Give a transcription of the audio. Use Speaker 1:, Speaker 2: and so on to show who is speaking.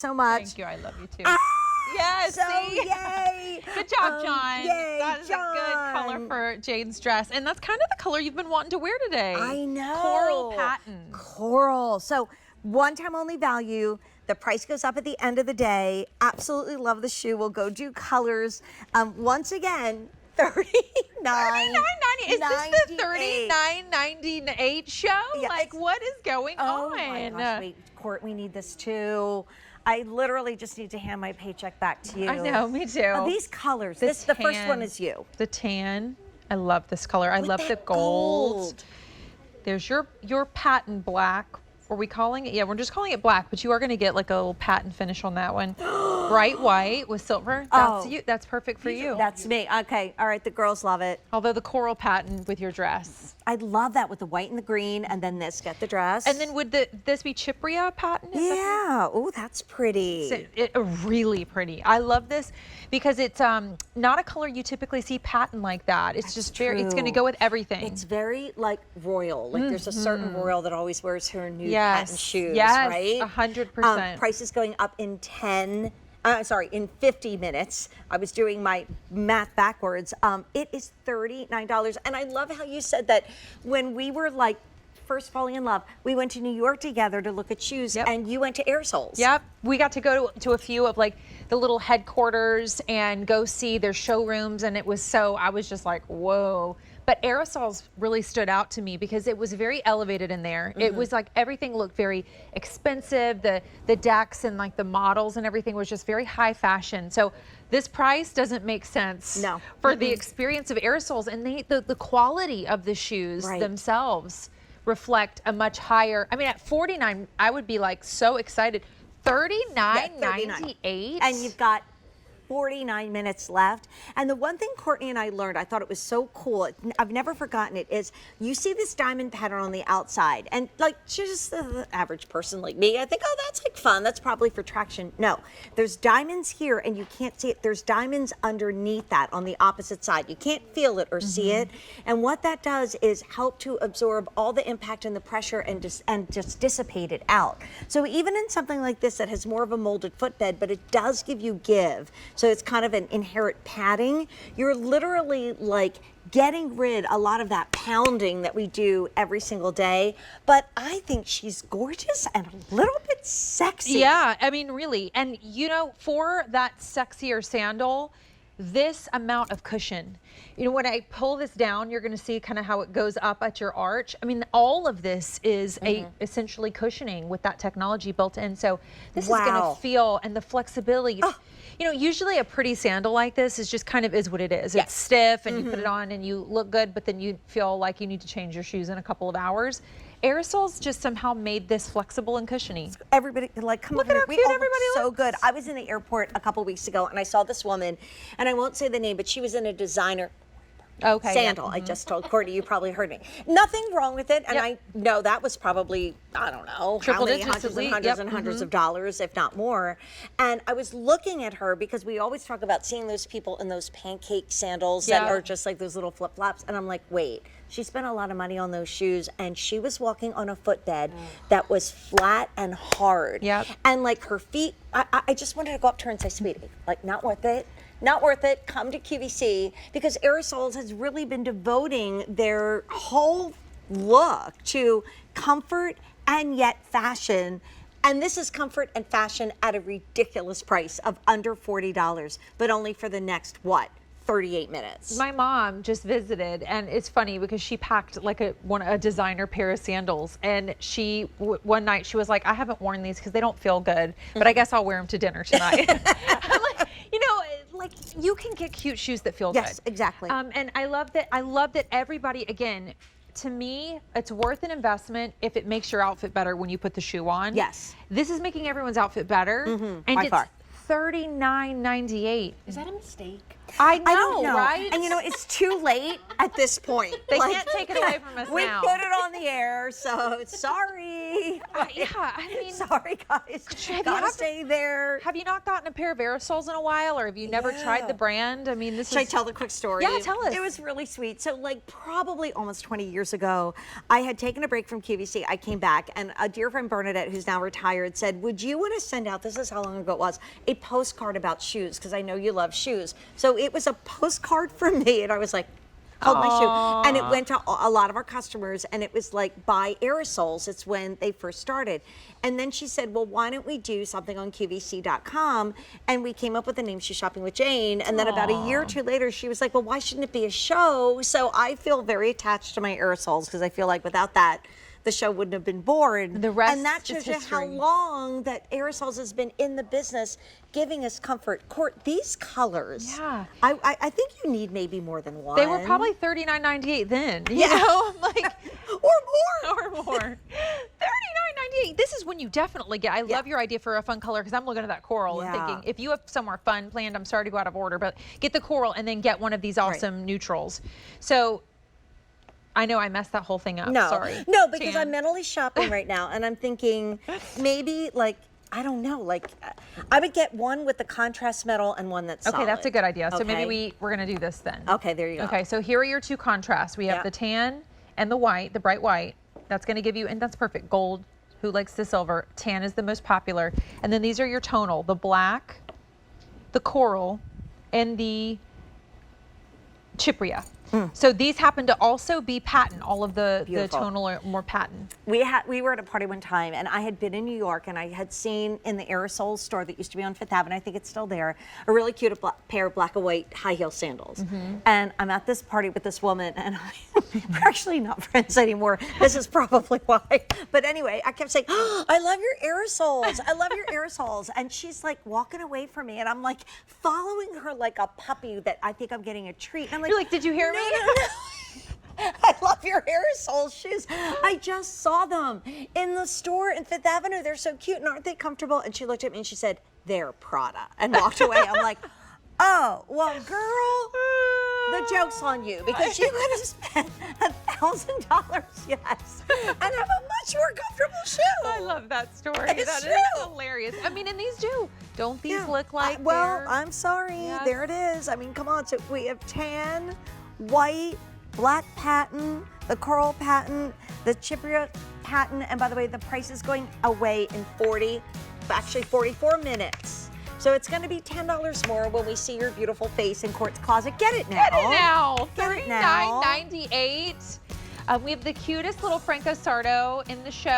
Speaker 1: So much.
Speaker 2: Thank you. I love you too.
Speaker 1: Ah,
Speaker 2: Yes.
Speaker 1: so
Speaker 2: see?
Speaker 1: yay.
Speaker 2: Good job, John.
Speaker 1: Yay,
Speaker 2: That is
Speaker 1: John.
Speaker 2: a good color for Jane's dress. And that's kind of the color you've been wanting to wear today.
Speaker 1: I know.
Speaker 2: Coral pattern.
Speaker 1: Coral. So one time only value. The price goes up at the end of the day. Absolutely love the shoe. We'll go do colors. Once again, $39.98.
Speaker 2: Is this the $39.98 show?
Speaker 1: Yeah,
Speaker 2: Like, what is going
Speaker 1: Oh
Speaker 2: on?
Speaker 1: my gosh, wait, Court, we need this too. I literally just need to hand my paycheck back to you.
Speaker 2: I know, me too.
Speaker 1: Oh, these colors. The first one is you.
Speaker 2: The tan. I love this color. I
Speaker 1: With
Speaker 2: love the
Speaker 1: that
Speaker 2: gold. There's your patent black. Are we calling it? Yeah, we're just calling it black, but you are going to get like a little patent finish on that one. Bright white with silver. That's you. That's perfect for you.
Speaker 1: That's me. Okay. All right. The girls love it.
Speaker 2: Although the coral pattern with your dress.
Speaker 1: I love that with the white and the green, and then this. Get the dress.
Speaker 2: And then would this be Chypria pattern?
Speaker 1: Yeah. Oh, that's pretty.
Speaker 2: Really pretty. I love this because it's not a color you typically see pattern like that. It's just very. It's going to go with everything.
Speaker 1: It's very like royal. Like there's a certain royal that always wears her new patent shoes,
Speaker 2: yes,
Speaker 1: right?
Speaker 2: 100%.
Speaker 1: Price is going up in 50 minutes. I was doing my math backwards. It is $39. And I love how you said that when we were like first falling in love, we went to New York together to look at shoes, and you went to Aerosoles.
Speaker 2: Yep. We got to go to a few of like the little headquarters and go see their showrooms. And it was I was just like, whoa. But Aerosoles really stood out to me because it was very elevated in there. It was like everything looked very expensive. The decks and like the models and everything was just very high fashion. So this price doesn't make sense for the experience of Aerosoles, and the quality of the shoes themselves reflect a much higher. I mean, at $49, I would be like so excited. $39.98,
Speaker 1: and you've got 49 minutes left. And the one thing Courtney and I learned, I thought it was so cool, I've never forgotten it, is you see this diamond pattern on the outside, and like just the average person like me, I think, oh, that's like fun, that's probably for traction. No, there's diamonds here and you can't see it. There's diamonds underneath that on the opposite side. You can't feel it or see it. And what that does is help to absorb all the impact and the pressure and just dissipate it out. So even in something like this that has more of a molded footbed, but it does give you give. So it's kind of an inherent padding. You're literally like getting rid a lot of that pounding that we do every single day. But I think she's gorgeous and a little bit sexy.
Speaker 2: Yeah, I mean, really. And you know, for that sexier sandal, this amount of cushion, you know, when I pull this down, you're going to see kind of how it goes up at your arch. I mean, all of this is essentially cushioning with that technology built in. So this is going to feel, and the flexibility. You know, usually a pretty sandal like this is just kind of is what it is. It's stiff and you put it on and you look good, but then you feel like you need to change your shoes in a couple of hours. Aerosoles just somehow made this flexible and cushiony.
Speaker 1: Everybody, like, come
Speaker 2: look
Speaker 1: on,
Speaker 2: at how cute everybody looks.
Speaker 1: So good. I was in the airport a couple weeks ago and I saw this woman, and I won't say the name, but she was in a designer sandal. I just told Courtney, you probably heard me. Nothing wrong with it, and I know that was probably, I don't know,
Speaker 2: triple
Speaker 1: how many
Speaker 2: digits,
Speaker 1: hundreds and hundreds of dollars, if not more. And I was looking at her because we always talk about seeing those people in those pancake sandals that are just like those little flip-flops, and I'm like, wait, she spent a lot of money on those shoes, and she was walking on a footbed that was flat and hard. And like her feet, I just wanted to go up to her and say, sweetie, like, not worth it. Not worth it. Come to QVC, because Aerosoles has really been devoting their whole look to comfort and yet fashion. And this is comfort and fashion at a ridiculous price of under $40, but only for the next, what, 38 minutes.
Speaker 2: My mom just visited, and it's funny because she packed like a designer pair of sandals, and she one night she was like, I haven't worn these because they don't feel good, but I guess I'll wear them to dinner tonight. I'm like, you know, like, you can get cute shoes that feel good.
Speaker 1: Yes, exactly.
Speaker 2: And I love that everybody, again, to me, it's worth an investment if it makes your outfit better when you put the shoe on.
Speaker 1: Yes.
Speaker 2: This is making everyone's outfit better. And
Speaker 1: by
Speaker 2: it's
Speaker 1: far.
Speaker 2: $39.98.
Speaker 3: Is that a mistake?
Speaker 2: I know,
Speaker 1: I don't know.
Speaker 2: right?
Speaker 1: And you know, it's too late at this point.
Speaker 2: They can't take it away from us
Speaker 1: we
Speaker 2: now.
Speaker 1: put it on the air, so sorry.
Speaker 2: Yeah, I mean,
Speaker 1: Sorry, guys.
Speaker 2: you
Speaker 1: Gotta
Speaker 2: have to-
Speaker 1: stay there.
Speaker 2: have you not gotten a pair of Aerosoles in a while, or have you never tried the brand? I mean, this
Speaker 1: Should I
Speaker 2: is.
Speaker 1: tell the quick story?
Speaker 2: Yeah, tell us.
Speaker 1: It was really sweet. So, like, probably almost 20 years ago, I had taken a break from QVC. I came back, and a dear friend, Bernadette, who's now retired, said, would you want to send out, this is how long ago it was, a postcard about shoes, because I know you love shoes. So it was a postcard from me, and I was like, hold my shoe. And it went to a lot of our customers, and it was like, buy Aerosoles. It's when they first started. And then she said, well, why don't we do something on QVC.com? And we came up with the name Shoe Shopping with Jane. And then about a year or two later, she was like, well, why shouldn't it be a show? So I feel very attached to my Aerosoles, because I feel like without that, the show wouldn't have been born.
Speaker 2: The rest
Speaker 1: and that
Speaker 2: is
Speaker 1: shows you how
Speaker 2: history.
Speaker 1: long that Aerosoles has been in the business, giving us comfort. Court, these colors,
Speaker 2: Yeah.
Speaker 1: I think you need maybe more than one.
Speaker 2: They were probably $39.98 then. You
Speaker 1: Yeah.
Speaker 2: know, I'm like,
Speaker 1: or more.
Speaker 2: or more. $39.98. This is when you definitely get. I love your idea for a fun color, because I'm looking at that coral and
Speaker 1: Yeah.
Speaker 2: thinking, if you have somewhere fun planned, I'm sorry to go out of order, but get the coral and then get one of these awesome neutrals. So I know I messed that whole thing up.
Speaker 1: No,
Speaker 2: Sorry.
Speaker 1: no, because
Speaker 2: Jan.
Speaker 1: I'm mentally shopping right now, and I'm thinking maybe like I don't know, like I would get one with the contrast metal and one that's
Speaker 2: Okay, that's a
Speaker 1: solid.
Speaker 2: good idea. So
Speaker 1: Okay.
Speaker 2: maybe we're gonna do this then.
Speaker 1: Okay, there you go.
Speaker 2: Okay, so here are your two contrasts. We have
Speaker 1: Yeah.
Speaker 2: the tan and the white, the bright white. That's gonna give you, and that's perfect. Gold, who likes the silver? Tan is the most popular. And then these are your tonal, the black, the coral, and the chypria. So these happen to also be patent. All of the
Speaker 1: Beautiful.
Speaker 2: tonal are more patent.
Speaker 1: We were at a party one time, and I had been in New York, and I had seen in the Aerosoles store that used to be on Fifth Avenue, I think it's still there, a really cute pair of black and white high heel sandals. And I'm at this party with this woman, and we're actually not friends anymore. This is probably why. But anyway, I kept saying, oh, I love your Aerosoles. I love your Aerosoles. And she's like walking away from me, and I'm like following her like a puppy that I think I'm getting a treat. And I'm like,
Speaker 2: You're like, did you hear me?
Speaker 1: no. I love your Aerosole shoes. I just saw them in the store in Fifth Avenue. They're so cute, and aren't they comfortable? And she looked at me and she said, they're Prada, and walked away. I'm like, oh, well, girl, the joke's on you, because you could have spent $1,000, yes, and have a much more comfortable shoe.
Speaker 2: I love that story.
Speaker 1: It's
Speaker 2: That is
Speaker 1: true.
Speaker 2: hilarious. I mean, and these do. Don't these
Speaker 1: Yeah.
Speaker 2: look like
Speaker 1: well,
Speaker 2: they're-
Speaker 1: I'm sorry.
Speaker 2: Yes.
Speaker 1: There it is. I mean, come on. So we have tan, white, black patent, the coral patent, the chypria patent, and by the way, the price is going away in 44 minutes. So it's going to be $10 more when we see your beautiful face in Court's closet. Get it now.
Speaker 2: Get it now.
Speaker 1: Get it now.
Speaker 2: $39.98. We have the cutest little Franco Sardo in the show.